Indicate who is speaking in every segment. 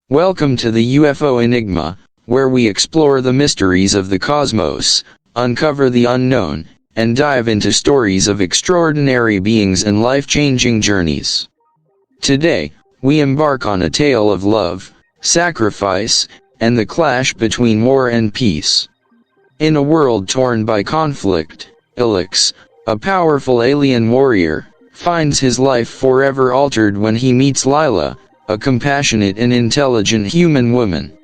Speaker 1: Welcome to the UFO Enigma, where we explore the mysteries of the cosmos, uncover the unknown, and dive into stories of extraordinary beings and life-changing journeys. Today, we embark on a tale of love, sacrifice, and the clash between war and peace. In a world torn by conflict, Elyx, a powerful alien warrior, finds his life forever altered when he meets Lila, a compassionate and intelligent human woman.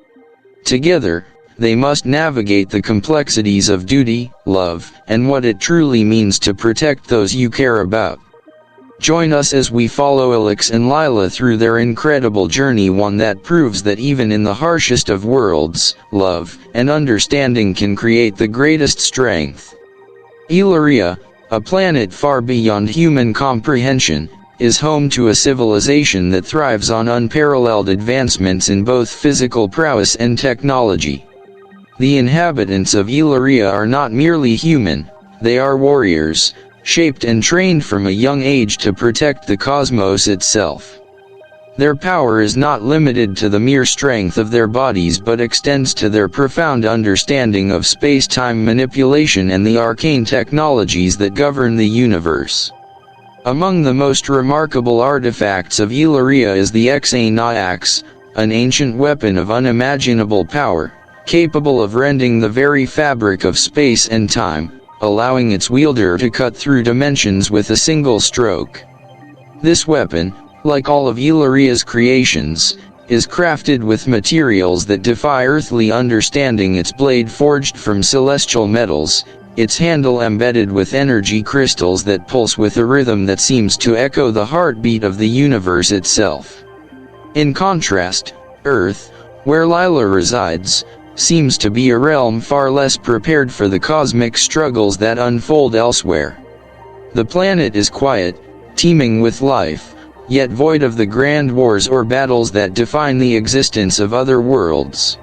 Speaker 1: Together, they must navigate the complexities of duty, love, and what it truly means to protect those you care about. Join us as we follow Elyx and Lila through their incredible journey, one that proves that even in the harshest of worlds, love and understanding can create the greatest strength. Elyria, a planet far beyond human comprehension, is home to a civilization that thrives on unparalleled advancements in both physical prowess and technology. The inhabitants of Elyria are not merely human, they are warriors, shaped and trained from a young age to protect the cosmos itself. Their power is not limited to the mere strength of their bodies but extends to their profound understanding of space-time manipulation and the arcane technologies that govern the universe. Among the most remarkable artifacts of Elyria is the Axe, an ancient weapon of unimaginable power, capable of rending the very fabric of space and time, allowing its wielder to cut through dimensions with a single stroke. This weapon, like all of Elyria's creations, is crafted with materials that defy earthly understanding, its blade forged from celestial metals, its handle embedded with energy crystals that pulse with a rhythm that seems to echo the heartbeat of the universe itself. In contrast, Earth, where Lila resides, seems to be a realm far less prepared for the cosmic struggles that unfold elsewhere. The planet is quiet, teeming with life, yet void of the grand wars or battles that define the existence of other worlds.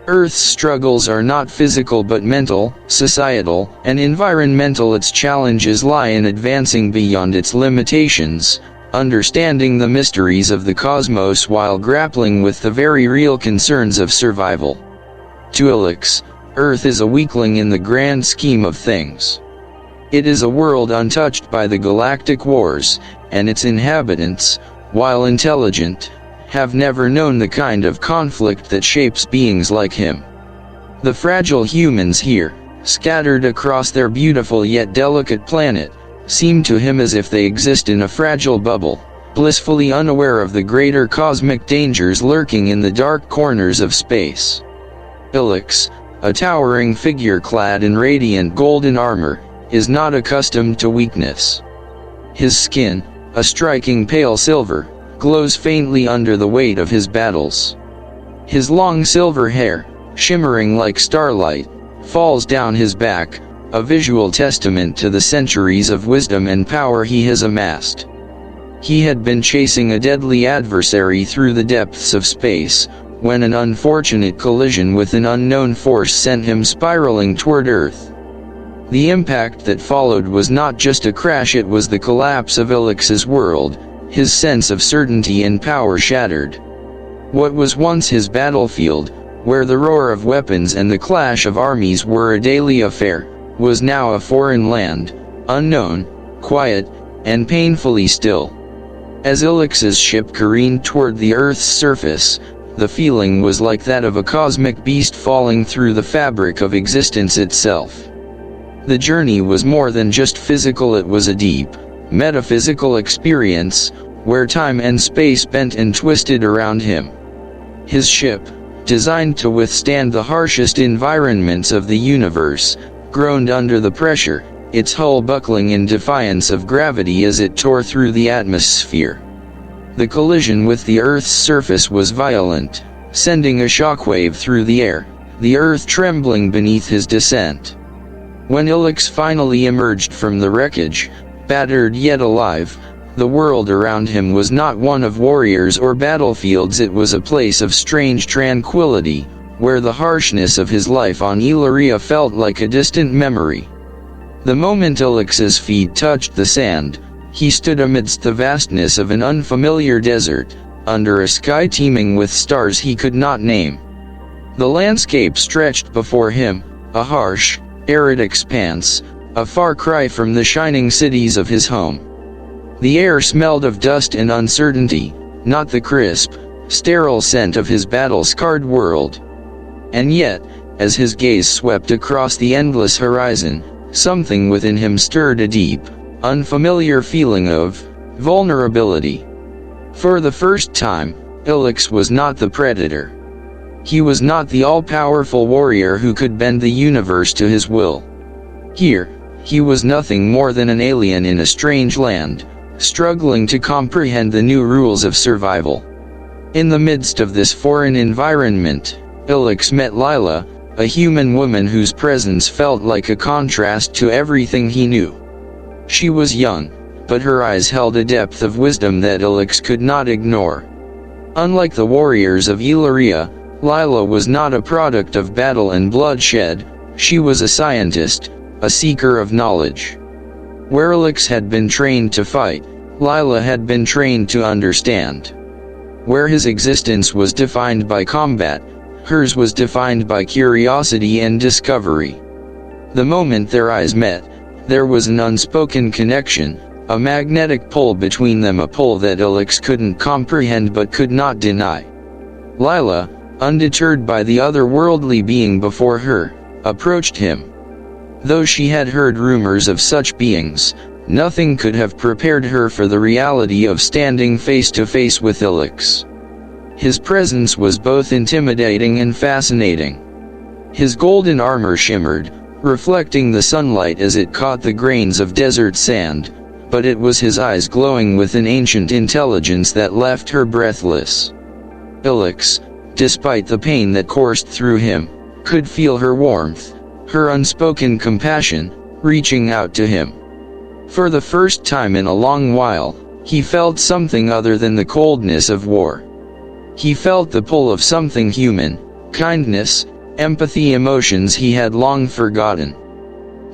Speaker 1: Earth's struggles are not physical but mental, societal, and environmental. Its challenges lie in advancing beyond its limitations, understanding the mysteries of the cosmos while grappling with the very real concerns of survival. To Elyx, Earth is a weakling in the grand scheme of things. It is a world untouched by the galactic wars, and its inhabitants, while intelligent, have never known the kind of conflict that shapes beings like him. The fragile humans here, scattered across their beautiful yet delicate planet, seem to him as if they exist in a fragile bubble, blissfully unaware of the greater cosmic dangers lurking in the dark corners of space. Elyx, a towering figure clad in radiant golden armor, is not accustomed to weakness. His skin, a striking pale silver, glows faintly under the weight of his battles. His long silver hair, shimmering like starlight, falls down his back, a visual testament to the centuries of wisdom and power he has amassed. He had been chasing a deadly adversary through the depths of space, when an unfortunate collision with an unknown force sent him spiraling toward Earth. The impact that followed was not just a crash, it was the collapse of Elyx's world, his sense of certainty and power shattered. What was once his battlefield, where the roar of weapons and the clash of armies were a daily affair, was now a foreign land, unknown, quiet, and painfully still. As Elyx's ship careened toward the Earth's surface, the feeling was like that of a cosmic beast falling through the fabric of existence itself. The journey was more than just physical, it was a deep, metaphysical experience, where time and space bent and twisted around him. His ship, designed to withstand the harshest environments of the universe, groaned under the pressure, its hull buckling in defiance of gravity as it tore through the atmosphere. The collision with the Earth's surface was violent, sending a shockwave through the air, the Earth trembling beneath his descent. When Elyx finally emerged from the wreckage, battered yet alive, the world around him was not one of warriors or battlefields, it was a place of strange tranquility, where the harshness of his life on Elyria felt like a distant memory. The moment Elyx's feet touched the sand, he stood amidst the vastness of an unfamiliar desert, under a sky teeming with stars he could not name. The landscape stretched before him, a harsh, arid expanse, a far cry from the shining cities of his home. The air smelled of dust and uncertainty, not the crisp, sterile scent of his battle-scarred world. And yet, as his gaze swept across the endless horizon, something within him stirred a deep, unfamiliar feeling of vulnerability. For the first time, Elyx was not the predator. He was not the all-powerful warrior who could bend the universe to his will. Here, he was nothing more than an alien in a strange land, struggling to comprehend the new rules of survival. In the midst of this foreign environment, Elyx met Lila, a human woman whose presence felt like a contrast to everything he knew. She was young, but her eyes held a depth of wisdom that Elyx could not ignore. Unlike the warriors of Illyria, Lila was not a product of battle and bloodshed. She was a scientist, a seeker of knowledge. Where Elyx had been trained to fight, Lila had been trained to understand. Where his existence was defined by combat, hers was defined by curiosity and discovery. The moment their eyes met, there was an unspoken connection, a magnetic pull between them, a pull that Elyx couldn't comprehend but could not deny. Lila, undeterred by the otherworldly being before her, approached him. Though she had heard rumors of such beings, nothing could have prepared her for the reality of standing face to face with Elyx. His presence was both intimidating and fascinating. His golden armor shimmered, reflecting the sunlight as it caught the grains of desert sand, but it was his eyes glowing with an ancient intelligence that left her breathless. Elyx, despite the pain that coursed through him, could feel her warmth, her unspoken compassion, reaching out to him. For the first time in a long while, he felt something other than the coldness of war. He felt the pull of something human, kindness, empathy, emotions he had long forgotten.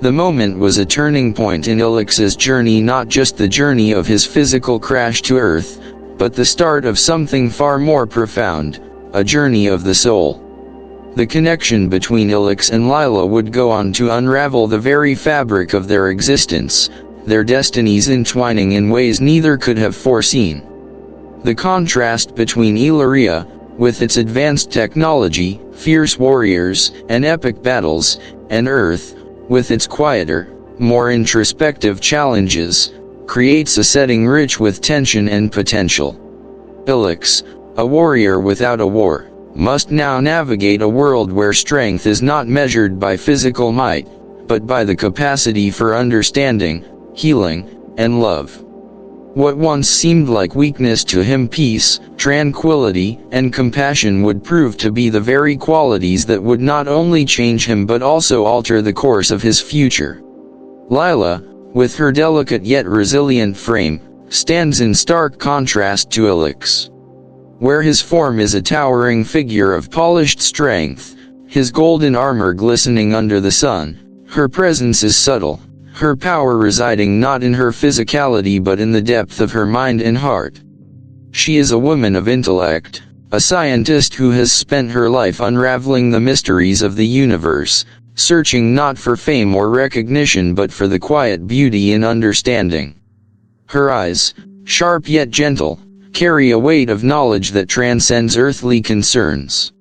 Speaker 1: The moment was a turning point in Elyx's journey, not just the journey of his physical crash to Earth, but the start of something far more profound, a journey of the soul. The connection between Elyx and Lila would go on to unravel the very fabric of their existence, their destinies entwining in ways neither could have foreseen. The contrast between Illyria, with its advanced technology, fierce warriors, and epic battles, and Earth, with its quieter, more introspective challenges, creates a setting rich with tension and potential. Elyx, a warrior without a war, must now navigate a world where strength is not measured by physical might, but by the capacity for understanding, healing, and love. What once seemed like weakness to him, peace, tranquility, and compassion, would prove to be the very qualities that would not only change him but also alter the course of his future. Lila, with her delicate yet resilient frame, stands in stark contrast to Elyx. Where his form is a towering figure of polished strength, his golden armor glistening under the sun, her presence is subtle, her power residing not in her physicality but in the depth of her mind and heart. She is a woman of intellect, a scientist who has spent her life unraveling the mysteries of the universe, searching not for fame or recognition but for the quiet beauty in understanding. Her eyes, sharp yet gentle, carry a weight of knowledge that transcends earthly concerns.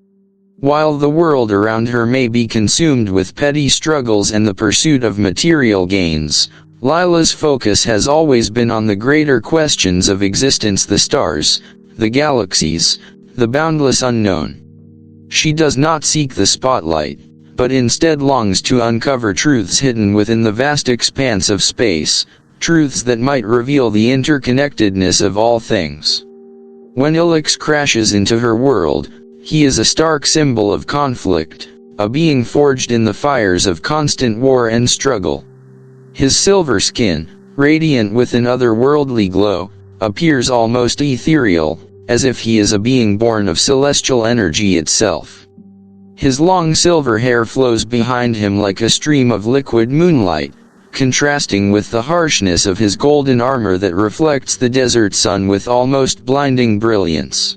Speaker 1: While the world around her may be consumed with petty struggles and the pursuit of material gains, Lila's focus has always been on the greater questions of existence, the stars, the galaxies, the boundless unknown. She does not seek the spotlight, but instead longs to uncover truths hidden within the vast expanse of space, truths that might reveal the interconnectedness of all things. When Elyx crashes into her world, he is a stark symbol of conflict, a being forged in the fires of constant war and struggle. His silver skin, radiant with an otherworldly glow, appears almost ethereal, as if he is a being born of celestial energy itself. His long silver hair flows behind him like a stream of liquid moonlight, contrasting with the harshness of his golden armor that reflects the desert sun with almost blinding brilliance.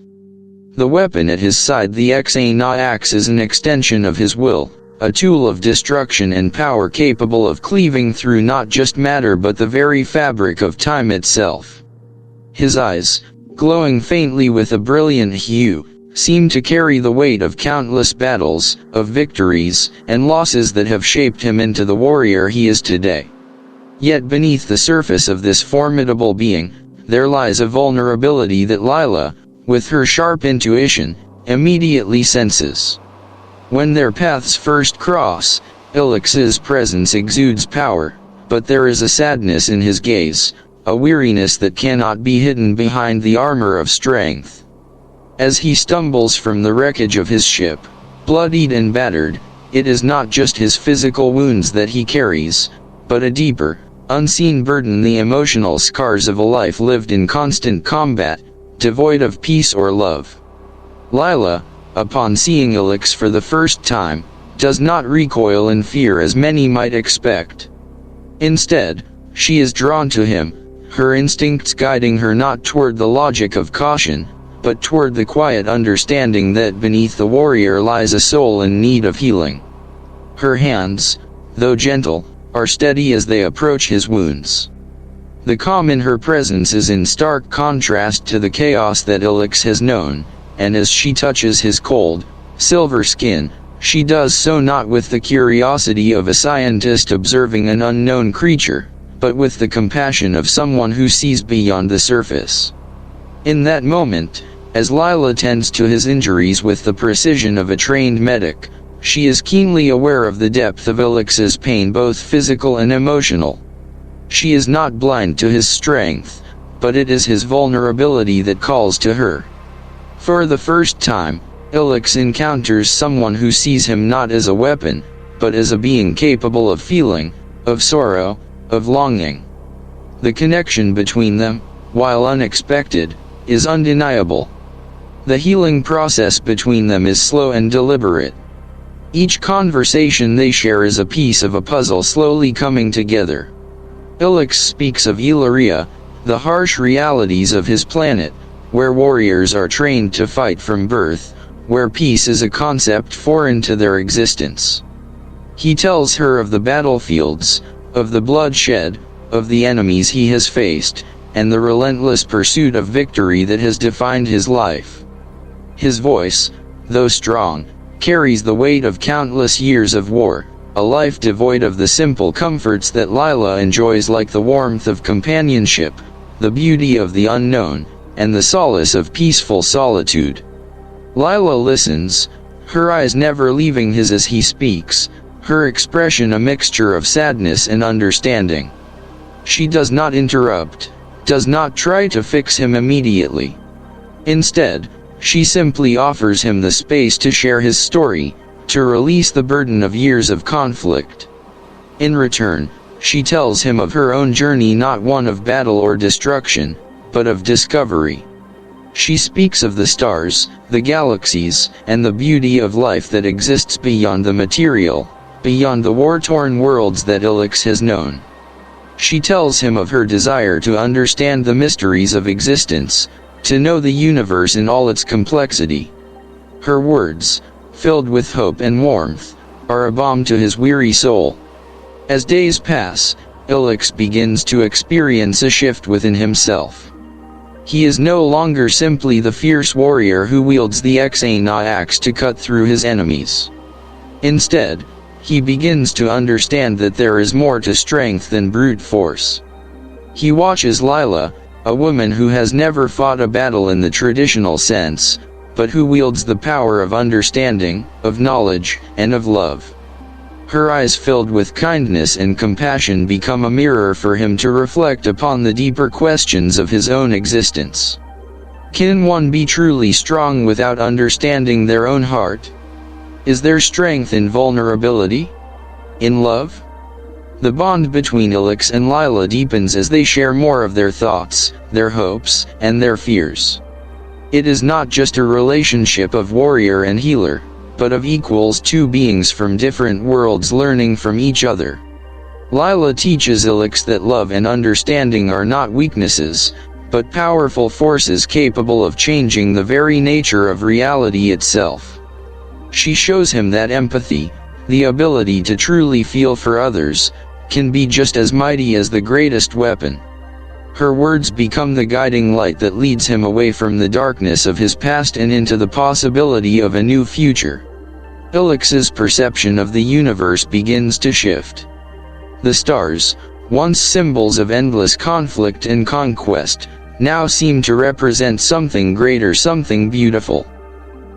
Speaker 1: The weapon at his side, the HFY axe, is an extension of his will, a tool of destruction and power capable of cleaving through not just matter but the very fabric of time itself. His eyes, glowing faintly with a brilliant hue, seem to carry the weight of countless battles, of victories, and losses that have shaped him into the warrior he is today. Yet beneath the surface of this formidable being, there lies a vulnerability that Lila, with her sharp intuition, immediately senses. When their paths first cross, Elyx's presence exudes power, but there is a sadness in his gaze, a weariness that cannot be hidden behind the armor of strength. As he stumbles from the wreckage of his ship, bloodied and battered, it is not just his physical wounds that he carries, but a deeper, unseen burden, the emotional scars of a life lived in constant combat, devoid of peace or love. Lila, upon seeing Elyx for the first time, does not recoil in fear as many might expect. Instead, she is drawn to him, her instincts guiding her not toward the logic of caution, but toward the quiet understanding that beneath the warrior lies a soul in need of healing. Her hands, though gentle, are steady as they approach his wounds. The calm in her presence is in stark contrast to the chaos that Elyx has known, and as she touches his cold, silver skin, she does so not with the curiosity of a scientist observing an unknown creature, but with the compassion of someone who sees beyond the surface. In that moment, as Lila tends to his injuries with the precision of a trained medic, she is keenly aware of the depth of Elyx's pain, both physical and emotional. She is not blind to his strength, but it is his vulnerability that calls to her. For the first time, Elyx encounters someone who sees him not as a weapon, but as a being capable of feeling, of sorrow, of longing. The connection between them, while unexpected, is undeniable. The healing process between them is slow and deliberate. Each conversation they share is a piece of a puzzle slowly coming together. Elyx speaks of Illyria, the harsh realities of his planet, where warriors are trained to fight from birth, where peace is a concept foreign to their existence. He tells her of the battlefields, of the bloodshed, of the enemies he has faced, and the relentless pursuit of victory that has defined his life. His voice, though strong, carries the weight of countless years of war, a life devoid of the simple comforts that Lila enjoys, like the warmth of companionship, the beauty of the unknown, and the solace of peaceful solitude. Lila listens, her eyes never leaving his as he speaks, her expression a mixture of sadness and understanding. She does not interrupt, does not try to fix him immediately. Instead, she simply offers him the space to share his story, to release the burden of years of conflict. In return, she tells him of her own journey, not one of battle or destruction, but of discovery. She speaks of the stars, the galaxies, and the beauty of life that exists beyond the material, beyond the war-torn worlds that Elyx has known. She tells him of her desire to understand the mysteries of existence, to know the universe in all its complexity. Her words, filled with hope and warmth, are a balm to his weary soul. As days pass, Elyx begins to experience a shift within himself. He is no longer simply the fierce warrior who wields the HFY axe to cut through his enemies. Instead, he begins to understand that there is more to strength than brute force. He watches Lila, a woman who has never fought a battle in the traditional sense, but who wields the power of understanding, of knowledge, and of love. Her eyes, filled with kindness and compassion, become a mirror for him to reflect upon the deeper questions of his own existence. Can one be truly strong without understanding their own heart? Is there strength in vulnerability? In love? The bond between Elyx and Lila deepens as they share more of their thoughts, their hopes, and their fears. It is not just a relationship of warrior and healer, but of equals, two beings from different worlds learning from each other. Lila teaches Elyx that love and understanding are not weaknesses, but powerful forces capable of changing the very nature of reality itself. She shows him that empathy, the ability to truly feel for others, can be just as mighty as the greatest weapon. Her words become the guiding light that leads him away from the darkness of his past and into the possibility of a new future. Elyx's perception of the universe begins to shift. The stars, once symbols of endless conflict and conquest, now seem to represent something greater, something beautiful.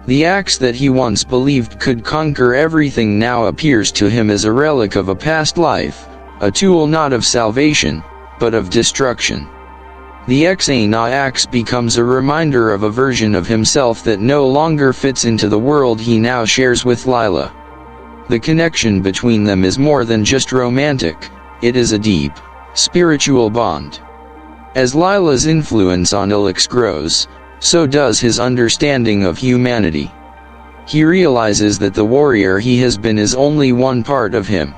Speaker 1: The axe that he once believed could conquer everything now appears to him as a relic of a past life, a tool not of salvation, but of destruction. The Xana axe becomes a reminder of a version of himself that no longer fits into the world he now shares with Lila. The connection between them is more than just romantic, it is a deep, spiritual bond. As Lila's influence on Elyx grows, so does his understanding of humanity. He realizes that the warrior he has been is only one part of him.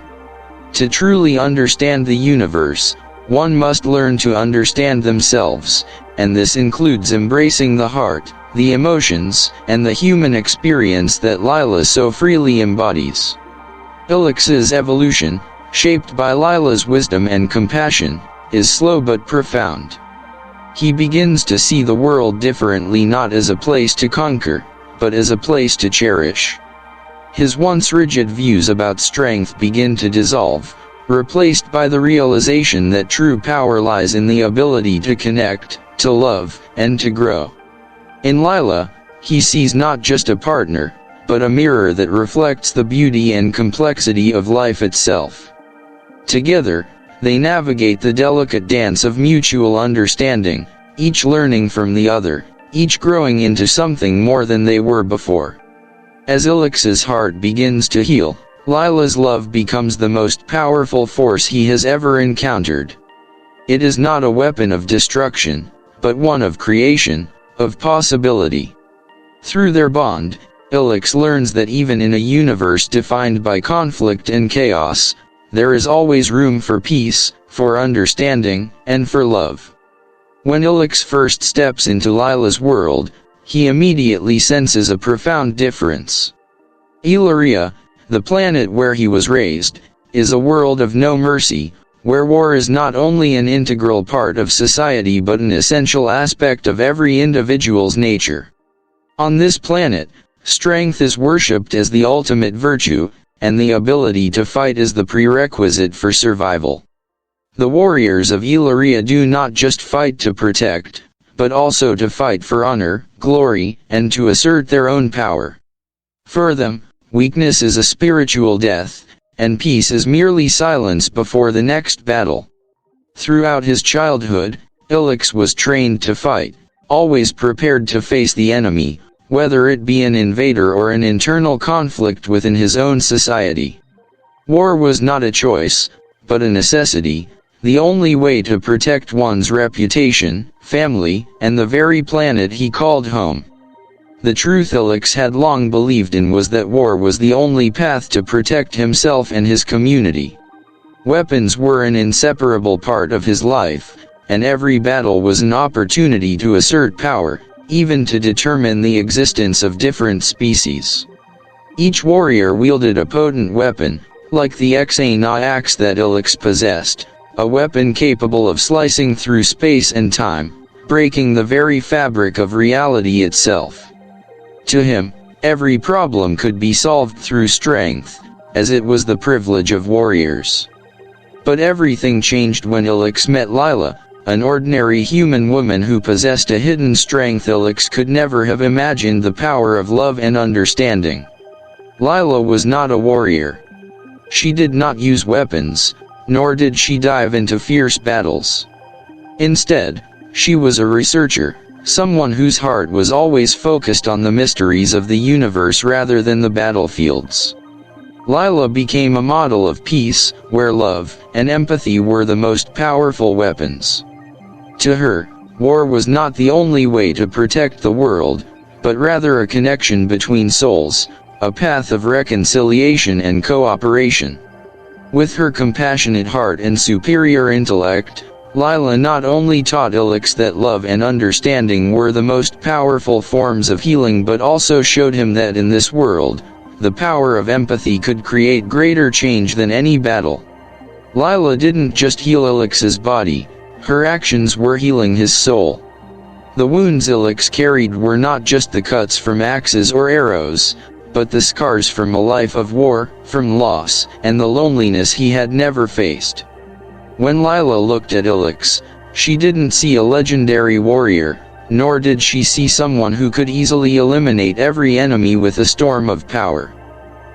Speaker 1: To truly understand the universe, one must learn to understand themselves, and this includes embracing the heart, the emotions, and the human experience that Lila so freely embodies. Elyx's evolution, shaped by Lila's wisdom and compassion, is slow but profound. He begins to see the world differently, not as a place to conquer, but as a place to cherish. His once rigid views about strength begin to dissolve, replaced by the realization that true power lies in the ability to connect, to love, and to grow. In Lila, he sees not just a partner, but a mirror that reflects the beauty and complexity of life itself. Together, they navigate the delicate dance of mutual understanding, each learning from the other, each growing into something more than they were before. As Elyx's heart begins to heal, Lila's love becomes the most powerful force he has ever encountered. It is not a weapon of destruction, but one of creation, of possibility. Through their bond, Elyx learns that even in a universe defined by conflict and chaos, there is always room for peace, for understanding, and for love. When Elyx first steps into Lila's world, he immediately senses a profound difference. Elyria, the planet where he was raised, is a world of no mercy, where war is not only an integral part of society but an essential aspect of every individual's nature. On this planet, strength is worshipped as the ultimate virtue, and the ability to fight is the prerequisite for survival. The warriors of Elyria do not just fight to protect, but also to fight for honor, glory, and to assert their own power. For them, weakness is a spiritual death, and peace is merely silence before the next battle. Throughout his childhood, Elyx was trained to fight, always prepared to face the enemy, whether it be an invader or an internal conflict within his own society. War was not a choice, but a necessity, the only way to protect one's reputation, family, and the very planet he called home. The truth Elyx had long believed in was that war was the only path to protect himself and his community. Weapons were an inseparable part of his life, and every battle was an opportunity to assert power, even to determine the existence of different species. Each warrior wielded a potent weapon, like the Xana axe that Elyx possessed, a weapon capable of slicing through space and time, breaking the very fabric of reality itself. To him, every problem could be solved through strength, as it was the privilege of warriors. But everything changed when Elyx met Lila, an ordinary human woman who possessed a hidden strength Elyx could never have imagined: the power of love and understanding. Lila was not a warrior. She did not use weapons, nor did she dive into fierce battles. Instead, she was a researcher, someone whose heart was always focused on the mysteries of the universe rather than the battlefields. Lila became a model of peace, where love and empathy were the most powerful weapons. To her, war was not the only way to protect the world, but rather a connection between souls, a path of reconciliation and cooperation. With her compassionate heart and superior intellect, Lila not only taught Elyx that love and understanding were the most powerful forms of healing, but also showed him that in this world, the power of empathy could create greater change than any battle. Lila didn't just heal Elyx's body, her actions were healing his soul. The wounds Elyx carried were not just the cuts from axes or arrows, but the scars from a life of war, from loss, and the loneliness he had never faced. When Lila looked at Elyx, she didn't see a legendary warrior, nor did she see someone who could easily eliminate every enemy with a storm of power.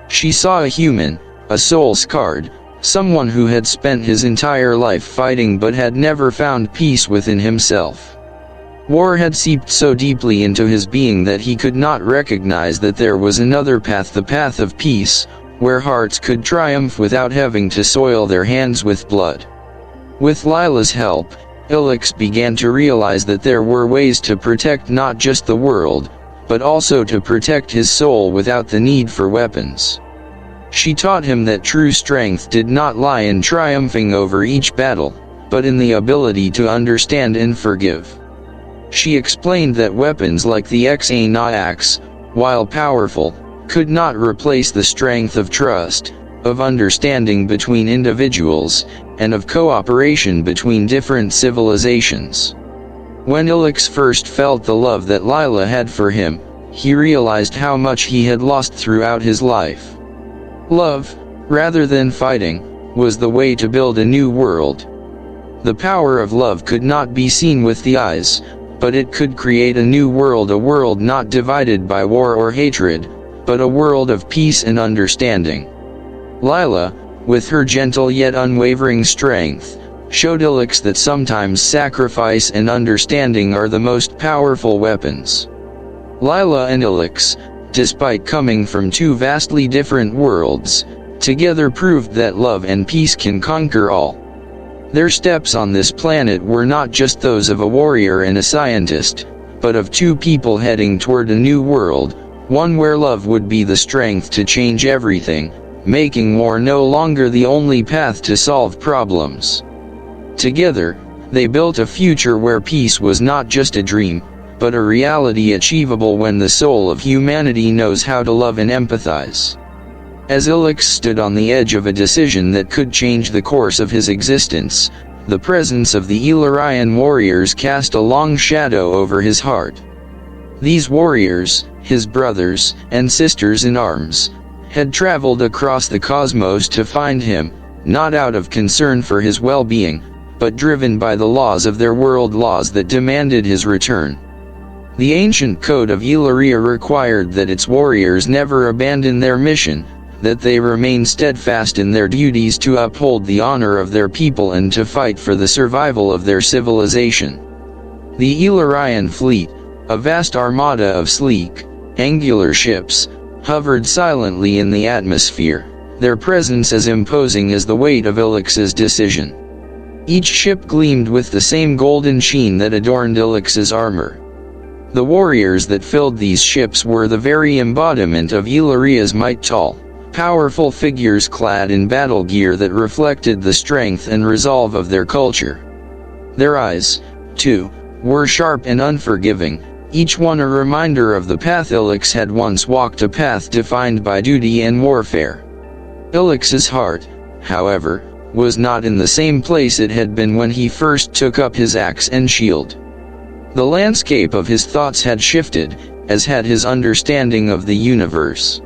Speaker 1: She saw a human, a soul scarred, someone who had spent his entire life fighting but had never found peace within himself. War had seeped so deeply into his being that he could not recognize that there was another path, the path of peace, where hearts could triumph without having to soil their hands with blood. With Lila's help, Elyx began to realize that there were ways to protect not just the world, but also to protect his soul without the need for weapons. She taught him that true strength did not lie in triumphing over each battle, but in the ability to understand and forgive. She explained that weapons like the HFY axe, while powerful, could not replace the strength of trust, of understanding between individuals, and of cooperation between different civilizations. When Elyx first felt the love that Lila had for him, he realized how much he had lost throughout his life. Love, rather than fighting, was the way to build a new world. The power of love could not be seen with the eyes, but it could create a new world, a world not divided by war or hatred, but a world of peace and understanding. Lila, with her gentle yet unwavering strength, showed Elyx that sometimes sacrifice and understanding are the most powerful weapons. Lila and Elyx, despite coming from two vastly different worlds, together proved that love and peace can conquer all. Their steps on this planet were not just those of a warrior and a scientist, but of two people heading toward a new world, one where love would be the strength to change everything, making war no longer the only path to solve problems. Together, they built a future where peace was not just a dream, but a reality achievable when the soul of humanity knows how to love and empathize. As Elyx stood on the edge of a decision that could change the course of his existence, the presence of the Illyrian warriors cast a long shadow over his heart. These warriors, his brothers and sisters in arms, had traveled across the cosmos to find him, not out of concern for his well-being, but driven by the laws of their world, laws that demanded his return. The ancient code of Illyria required that its warriors never abandon their mission, that they remain steadfast in their duties to uphold the honor of their people and to fight for the survival of their civilization. The Illyrian fleet, a vast armada of sleek, angular ships, hovered silently in the atmosphere, their presence as imposing as the weight of Elyx's decision. Each ship gleamed with the same golden sheen that adorned Elyx's armor. The warriors that filled these ships were the very embodiment of Illyria's might, tall, powerful figures clad in battle gear that reflected the strength and resolve of their culture. Their eyes, too, were sharp and unforgiving, each one a reminder of the path Elyx had once walked, a path defined by duty and warfare. Elyx's heart, however, was not in the same place it had been when he first took up his axe and shield. The landscape of his thoughts had shifted, as had his understanding of the universe.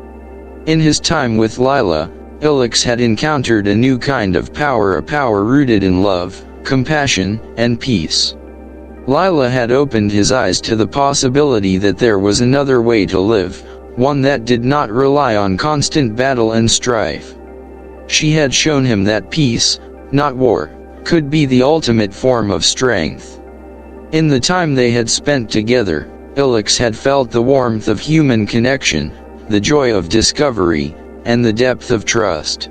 Speaker 1: In his time with Lila, Elyx had encountered a new kind of power, a power rooted in love, compassion, and peace. Lila had opened his eyes to the possibility that there was another way to live, one that did not rely on constant battle and strife. She had shown him that peace, not war, could be the ultimate form of strength. In the time they had spent together, Elyx had felt the warmth of human connection, the joy of discovery, and the depth of trust.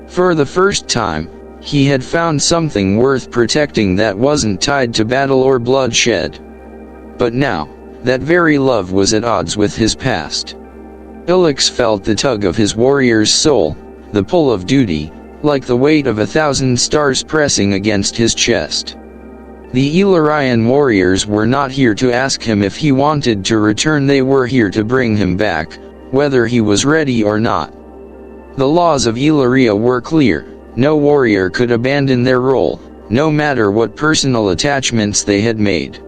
Speaker 1: For the first time, he had found something worth protecting that wasn't tied to battle or bloodshed. But now, that very love was at odds with his past. Elyx felt the tug of his warrior's soul, the pull of duty, like the weight of 1,000 stars pressing against his chest. The Illyrian warriors were not here to ask him if he wanted to return, they were here to bring him back, whether he was ready or not. The laws of Illyria were clear: no warrior could abandon their role, no matter what personal attachments they had made.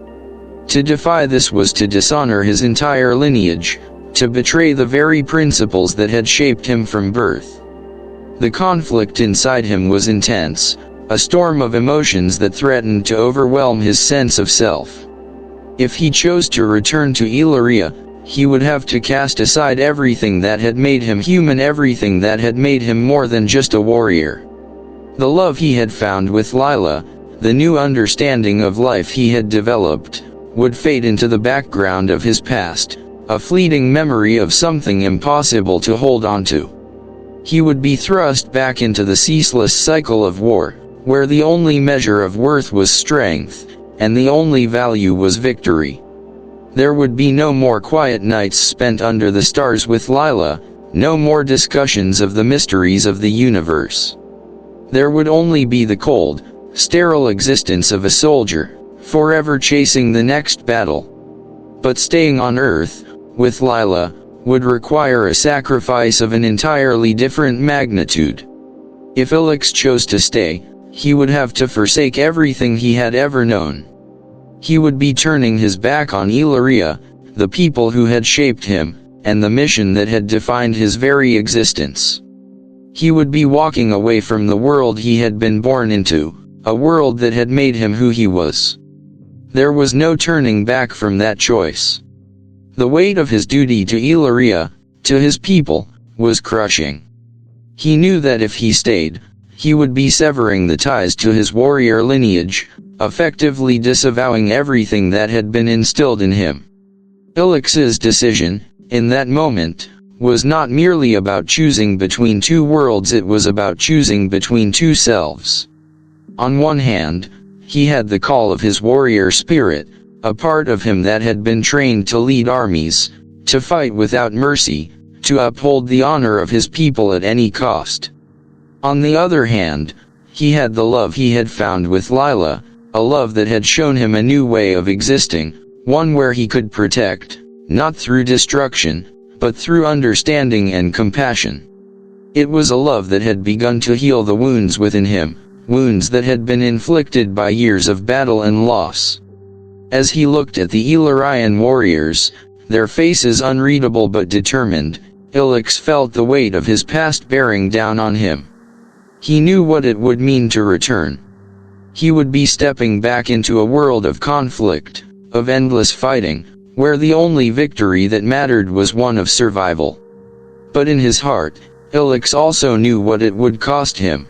Speaker 1: To defy this was to dishonor his entire lineage, to betray the very principles that had shaped him from birth. The conflict inside him was intense, a storm of emotions that threatened to overwhelm his sense of self. If he chose to return to Illyria, he would have to cast aside everything that had made him human, everything that had made him more than just a warrior. The love he had found with Lila, the new understanding of life he had developed, would fade into the background of his past, a fleeting memory of something impossible to hold onto. He would be thrust back into the ceaseless cycle of war, where the only measure of worth was strength, and the only value was victory. There would be no more quiet nights spent under the stars with Lila, no more discussions of the mysteries of the universe. There would only be the cold, sterile existence of a soldier, forever chasing the next battle. But staying on Earth, with Lila, would require a sacrifice of an entirely different magnitude. If Elyx chose to stay, he would have to forsake everything he had ever known. He would be turning his back on Illyria, the people who had shaped him, and the mission that had defined his very existence. He would be walking away from the world he had been born into, a world that had made him who he was. There was no turning back from that choice. The weight of his duty to Illyria, to his people, was crushing. He knew that if he stayed, he would be severing the ties to his warrior lineage, effectively disavowing everything that had been instilled in him. Elyx's decision, in that moment, was not merely about choosing between two worlds, it was about choosing between two selves. On one hand, he had the call of his warrior spirit, a part of him that had been trained to lead armies, to fight without mercy, to uphold the honor of his people at any cost. On the other hand, he had the love he had found with Lila, a love that had shown him a new way of existing, one where he could protect, not through destruction, but through understanding and compassion. It was a love that had begun to heal the wounds within him, wounds that had been inflicted by years of battle and loss. As he looked at the Illyrian warriors, their faces unreadable but determined, Elyx felt the weight of his past bearing down on him. He knew what it would mean to return. He would be stepping back into a world of conflict, of endless fighting, where the only victory that mattered was one of survival. But in his heart, Elyx also knew what it would cost him.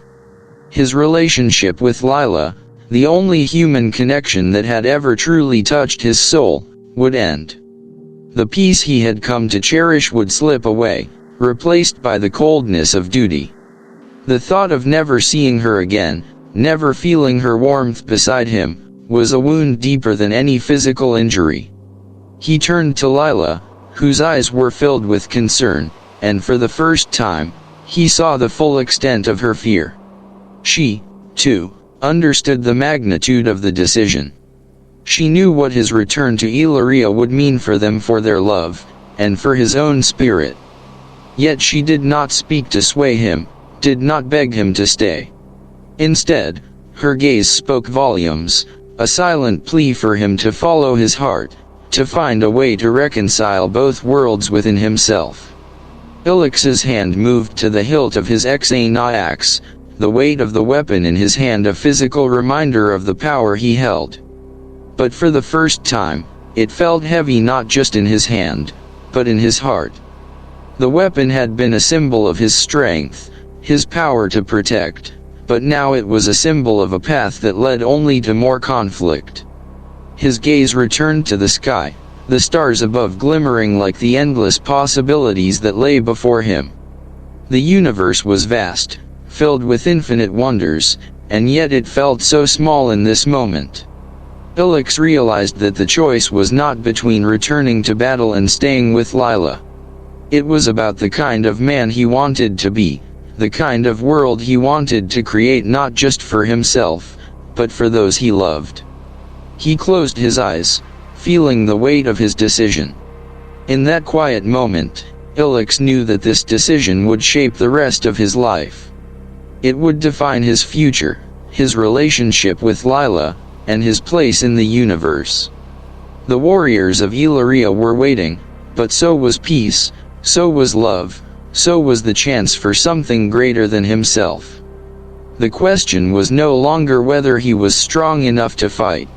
Speaker 1: His relationship with Lila, the only human connection that had ever truly touched his soul, would end. The peace he had come to cherish would slip away, replaced by the coldness of duty. The thought of never seeing her again, never feeling her warmth beside him, was a wound deeper than any physical injury. He turned to Lila, whose eyes were filled with concern, and for the first time, he saw the full extent of her fear. She, too, understood the magnitude of the decision. She knew what his return to Illyria would mean for them, for their love, and for his own spirit. Yet she did not speak to sway him, did not beg him to stay. Instead, her gaze spoke volumes, a silent plea for him to follow his heart, to find a way to reconcile both worlds within himself. Elyx's hand moved to the hilt of his Xana axe, the weight of the weapon in his hand a physical reminder of the power he held. But for the first time, it felt heavy not just in his hand, but in his heart. The weapon had been a symbol of his strength, his power to protect, but now it was a symbol of a path that led only to more conflict. His gaze returned to the sky, the stars above glimmering like the endless possibilities that lay before him. The universe was vast, filled with infinite wonders, and yet it felt so small in this moment. Elyx realized that the choice was not between returning to battle and staying with Lila. It was about the kind of man he wanted to be, the kind of world he wanted to create, not just for himself, but for those he loved. He closed his eyes, feeling the weight of his decision. In that quiet moment, Elyx knew that this decision would shape the rest of his life. It would define his future, his relationship with Lila, and his place in the universe. The warriors of Illyria were waiting, but so was peace, so was love, so was the chance for something greater than himself. The question was no longer whether he was strong enough to fight.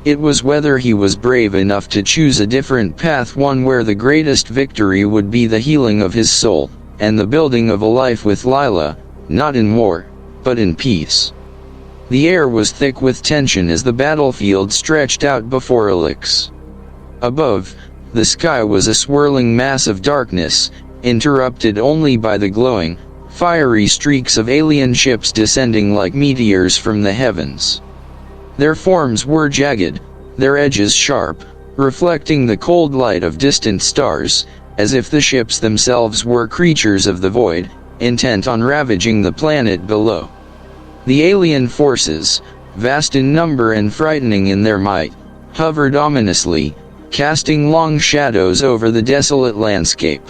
Speaker 1: It was whether he was brave enough to choose a different path, one where the greatest victory would be the healing of his soul, and the building of a life with Lila, not in war, but in peace. The air was thick with tension as the battlefield stretched out before Elyx. Above, the sky was a swirling mass of darkness, interrupted only by the glowing, fiery streaks of alien ships descending like meteors from the heavens. Their forms were jagged, their edges sharp, reflecting the cold light of distant stars, as if the ships themselves were creatures of the void, intent on ravaging the planet below. The alien forces, vast in number and frightening in their might, hovered ominously, casting long shadows over the desolate landscape.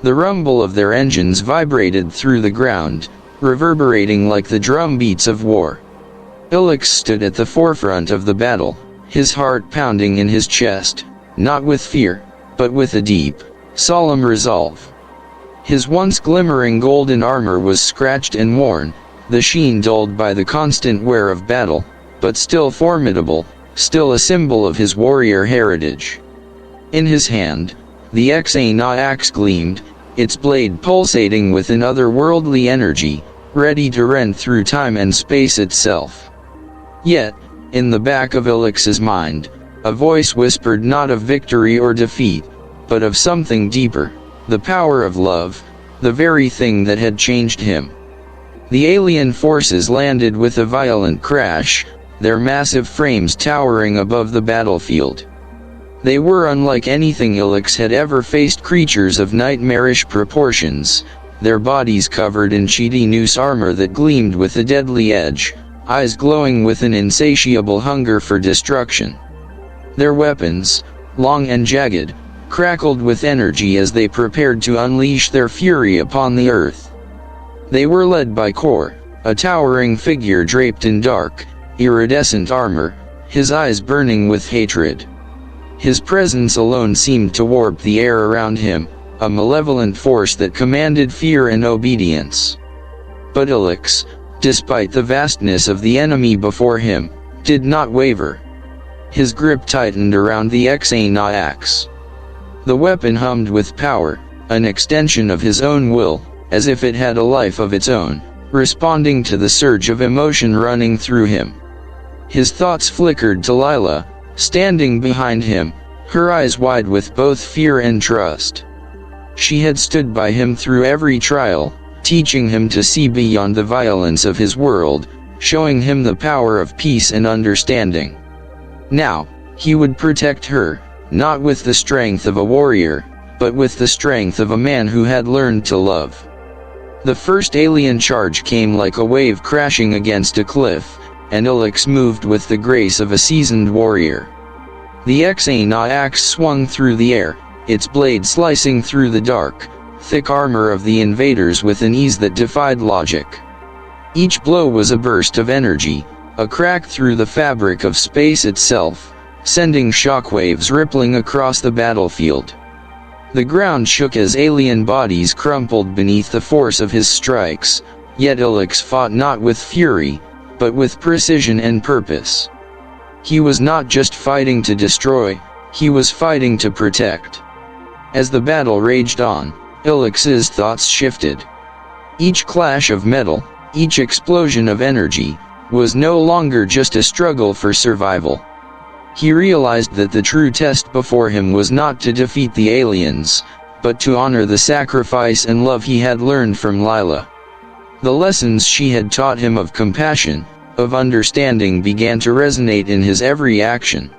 Speaker 1: The rumble of their engines vibrated through the ground, reverberating like the drumbeats of war. Elyx stood at the forefront of the battle, his heart pounding in his chest, not with fear, but with a deep, solemn resolve. His once glimmering golden armor was scratched and worn, the sheen dulled by the constant wear of battle, but still formidable, still a symbol of his warrior heritage. In his hand, the HFY axe gleamed, its blade pulsating with an otherworldly energy, ready to rend through time and space itself. Yet, in the back of Elyx's mind, a voice whispered not of victory or defeat, but of something deeper, the power of love, the very thing that had changed him. The alien forces landed with a violent crash, their massive frames towering above the battlefield. They were unlike anything Elyx had ever faced, creatures of nightmarish proportions, their bodies covered in chitinous armor that gleamed with a deadly edge, eyes glowing with an insatiable hunger for destruction. Their weapons, long and jagged, crackled with energy as they prepared to unleash their fury upon the earth. They were led by Kor, a towering figure draped in dark, iridescent armor, his eyes burning with hatred. His presence alone seemed to warp the air around him, a malevolent force that commanded fear and obedience. But Elyx, despite the vastness of the enemy before him, did not waver. His grip tightened around the HFY axe. The weapon hummed with power, an extension of his own will, as if it had a life of its own, responding to the surge of emotion running through him. His thoughts flickered to Lila, standing behind him, her eyes wide with both fear and trust. She had stood by him through every trial, teaching him to see beyond the violence of his world, showing him the power of peace and understanding. Now, he would protect her, not with the strength of a warrior, but with the strength of a man who had learned to love. The first alien charge came like a wave crashing against a cliff, and Elyx moved with the grace of a seasoned warrior. The HFY axe swung through the air, its blade slicing through the dark, thick armor of the invaders with an ease that defied logic. Each blow was a burst of energy, a crack through the fabric of space itself, sending shockwaves rippling across the battlefield. The ground shook as alien bodies crumpled beneath the force of his strikes, yet Elyx fought not with fury, but with precision and purpose. He was not just fighting to destroy, he was fighting to protect. As the battle raged on, Elyx's thoughts shifted. Each clash of metal, each explosion of energy, was no longer just a struggle for survival. He realized that the true test before him was not to defeat the aliens, but to honor the sacrifice and love he had learned from Lila. The lessons she had taught him of compassion, of understanding began to resonate in his every action.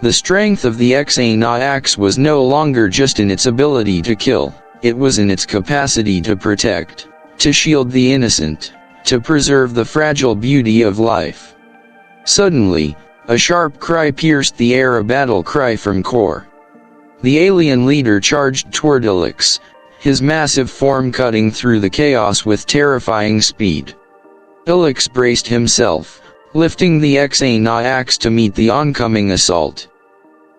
Speaker 1: The strength of the HFY axe was no longer just in its ability to kill, it was in its capacity to protect, to shield the innocent, to preserve the fragile beauty of life. Suddenly, a sharp cry pierced the air, a battle cry from Core. The alien leader charged toward Elyx, his massive form cutting through the chaos with terrifying speed. Elyx braced himself, lifting the HFY axe to meet the oncoming assault.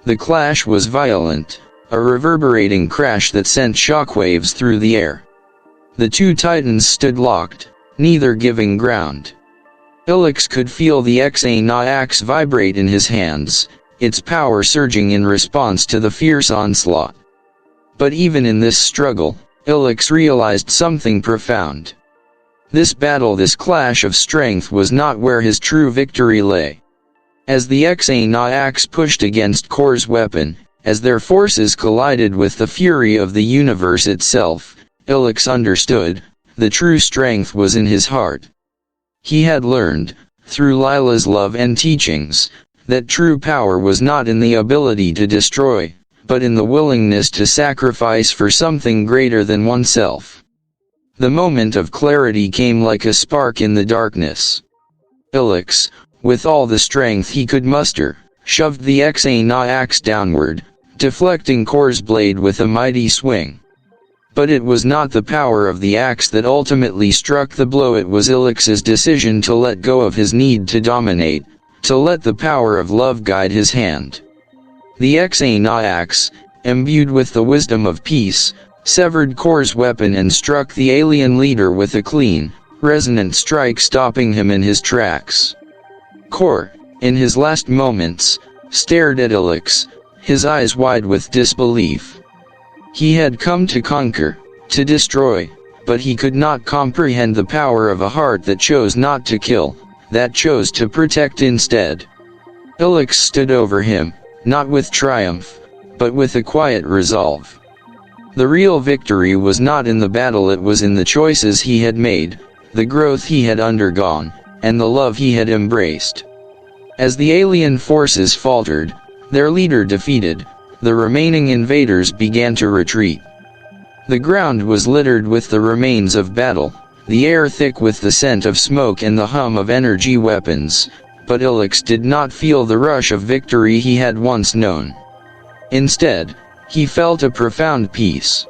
Speaker 1: The clash was violent, a reverberating crash that sent shockwaves through the air. The two titans stood locked, neither giving ground. Elyx could feel the HFY axe vibrate in his hands, its power surging in response to the fierce onslaught. But even in this struggle, Elyx realized something profound. This battle, this clash of strength, was not where his true victory lay. As the HFY axe pushed against Core's weapon, as their forces collided with the fury of the universe itself, Elyx understood, the true strength was in his heart. He had learned, through Lila's love and teachings, that true power was not in the ability to destroy, but in the willingness to sacrifice for something greater than oneself. The moment of clarity came like a spark in the darkness. Elyx, with all the strength he could muster, shoved the HFY axe downward, deflecting Core's blade with a mighty swing. But it was not the power of the axe that ultimately struck the blow. It was Elyx's decision to let go of his need to dominate, to let the power of love guide his hand. The HFY axe, imbued with the wisdom of peace, severed Core's weapon and struck the alien leader with a clean, resonant strike, stopping him in his tracks. Core, in his last moments, stared at Elyx, his eyes wide with disbelief. He had come to conquer, to destroy, but he could not comprehend the power of a heart that chose not to kill, that chose to protect instead. Elyx stood over him, not with triumph, but with a quiet resolve. The real victory was not in the battle, it was in the choices he had made, the growth he had undergone, and the love he had embraced. As the alien forces faltered, their leader defeated, the remaining invaders began to retreat. The ground was littered with the remains of battle, the air thick with the scent of smoke and the hum of energy weapons, but Elyx did not feel the rush of victory he had once known. Instead, he felt a profound peace.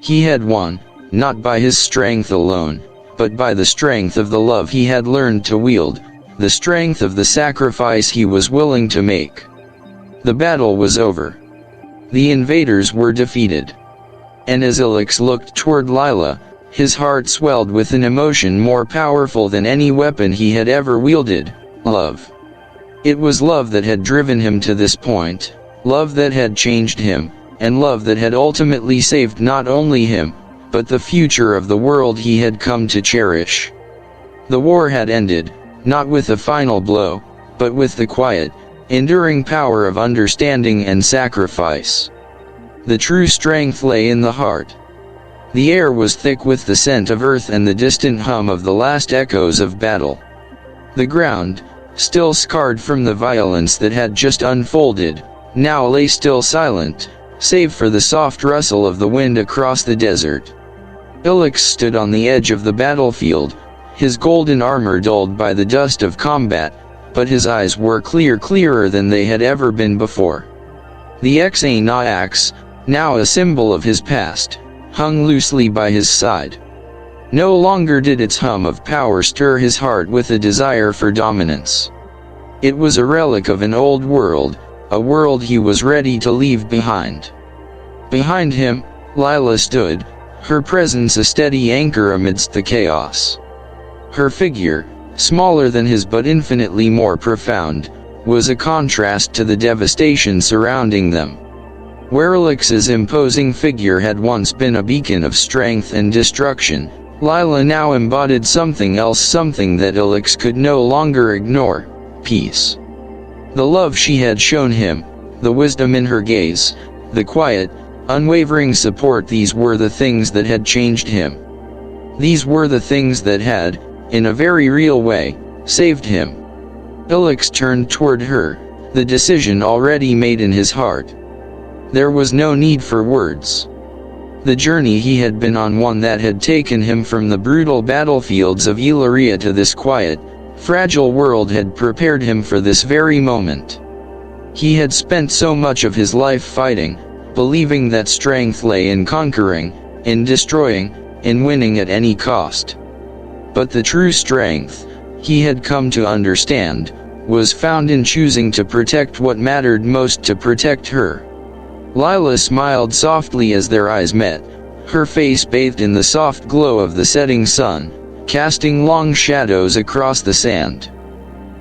Speaker 1: He had won, not by his strength alone, but by the strength of the love he had learned to wield, the strength of the sacrifice he was willing to make. The battle was over. The invaders were defeated. And as Elyx looked toward Lila, his heart swelled with an emotion more powerful than any weapon he had ever wielded: love. It was love that had driven him to this point, love that had changed him, and love that had ultimately saved not only him, but the future of the world he had come to cherish. The war had ended, not with a final blow, but with the quiet, enduring power of understanding and sacrifice. The true strength lay in the heart. The air was thick with the scent of earth and the distant hum of the last echoes of battle. The ground, still scarred from the violence that had just unfolded, now lay still, silent, save for the soft rustle of the wind across the desert. Elyx stood on the edge of the battlefield, his golden armor dulled by the dust of combat, but his eyes were clearer than they had ever been before. The HFY axe, now a symbol of his past, hung loosely by his side. No longer did its hum of power stir his heart with a desire for dominance. It was a relic of an old world, a world he was ready to leave behind. Behind him, Lila stood, her presence a steady anchor amidst the chaos. Her figure, smaller than his but infinitely more profound, was a contrast to the devastation surrounding them. Where Elyx's imposing figure had once been a beacon of strength and destruction, Lila now embodied something else, something that Elyx could no longer ignore: peace. The love she had shown him, the wisdom in her gaze, the quiet, unwavering support, these were the things that had changed him. These were the things that had, in a very real way, saved him. Elyx turned toward her, the decision already made in his heart. There was no need for words. The journey he had been on, one that had taken him from the brutal battlefields of Illyria to this quiet, fragile world, had prepared him for this very moment. He had spent so much of his life fighting, believing that strength lay in conquering, in destroying, in winning at any cost. But the true strength, he had come to understand, was found in choosing to protect what mattered most, to protect her. Lila smiled softly as their eyes met, her face bathed in the soft glow of the setting sun, casting long shadows across the sand.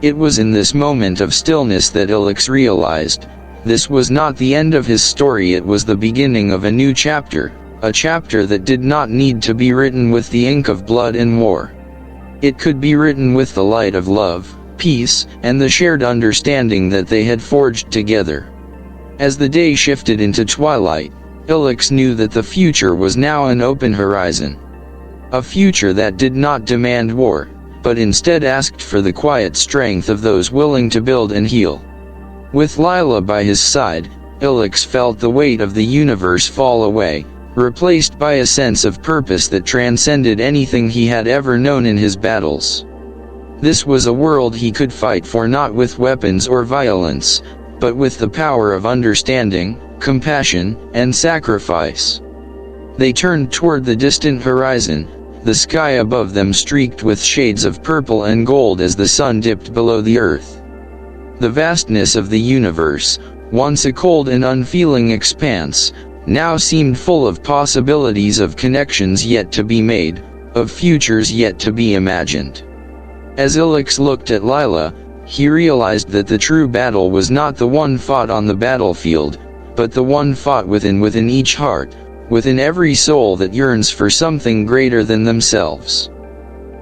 Speaker 1: It was in this moment of stillness that Elyx realized, this was not the end of his story, it was the beginning of a new chapter, a chapter that did not need to be written with the ink of blood and war. It could be written with the light of love, peace, and the shared understanding that they had forged together. As the day shifted into twilight, Elyx knew that the future was now an open horizon. A future that did not demand war, but instead asked for the quiet strength of those willing to build and heal. With Lila by his side, Elyx felt the weight of the universe fall away, replaced by a sense of purpose that transcended anything he had ever known in his battles. This was a world he could fight for, not with weapons or violence, but with the power of understanding, compassion, and sacrifice. They turned toward the distant horizon, the sky above them streaked with shades of purple and gold as the sun dipped below the earth. The vastness of the universe, once a cold and unfeeling expanse, now seemed full of possibilities, of connections yet to be made, of futures yet to be imagined. As Elyx looked at Lila, he realized that the true battle was not the one fought on the battlefield, but the one fought within each heart, within every soul that yearns for something greater than themselves.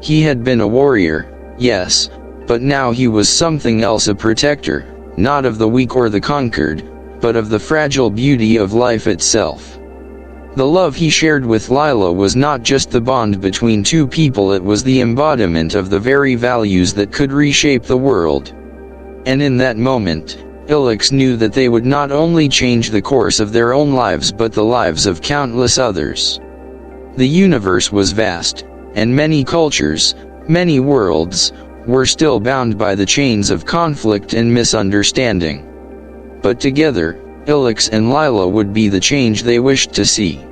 Speaker 1: He had been a warrior, yes, but now he was something else, a protector, not of the weak or the conquered, but of the fragile beauty of life itself. The love he shared with Lila was not just the bond between two people, it was the embodiment of the very values that could reshape the world. And in that moment, Elyx knew that they would not only change the course of their own lives but the lives of countless others. The universe was vast, and many cultures, many worlds, were still bound by the chains of conflict and misunderstanding. But together, Elyx and Lila would be the change they wished to see.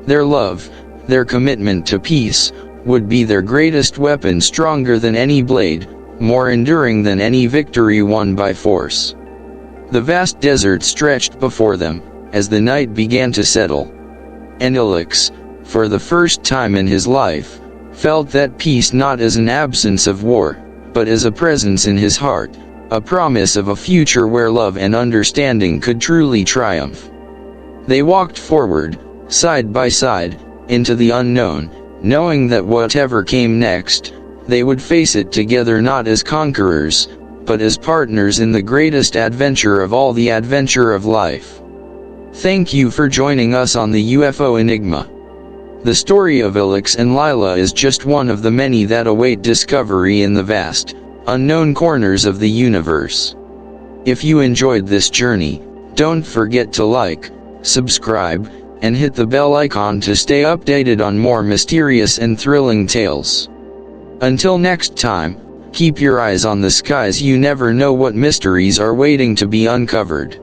Speaker 1: Their love, their commitment to peace, would be their greatest weapon, stronger than any blade, more enduring than any victory won by force. The vast desert stretched before them, as the night began to settle. And Elyx, for the first time in his life, felt that peace not as an absence of war, but as a presence in his heart, a promise of a future where love and understanding could truly triumph. They walked forward, side by side, into the unknown, knowing that whatever came next, they would face it together, not as conquerors, but as partners in the greatest adventure of all, the adventure of life. Thank you for joining us on the UFO Enigma. The story of Elyx and Lila is just one of the many that await discovery in the vast, unknown corners of the universe. If you enjoyed this journey, don't forget to like, subscribe, and hit the bell icon to stay updated on more mysterious and thrilling tales. Until next time, keep your eyes on the skies, you never know what mysteries are waiting to be uncovered.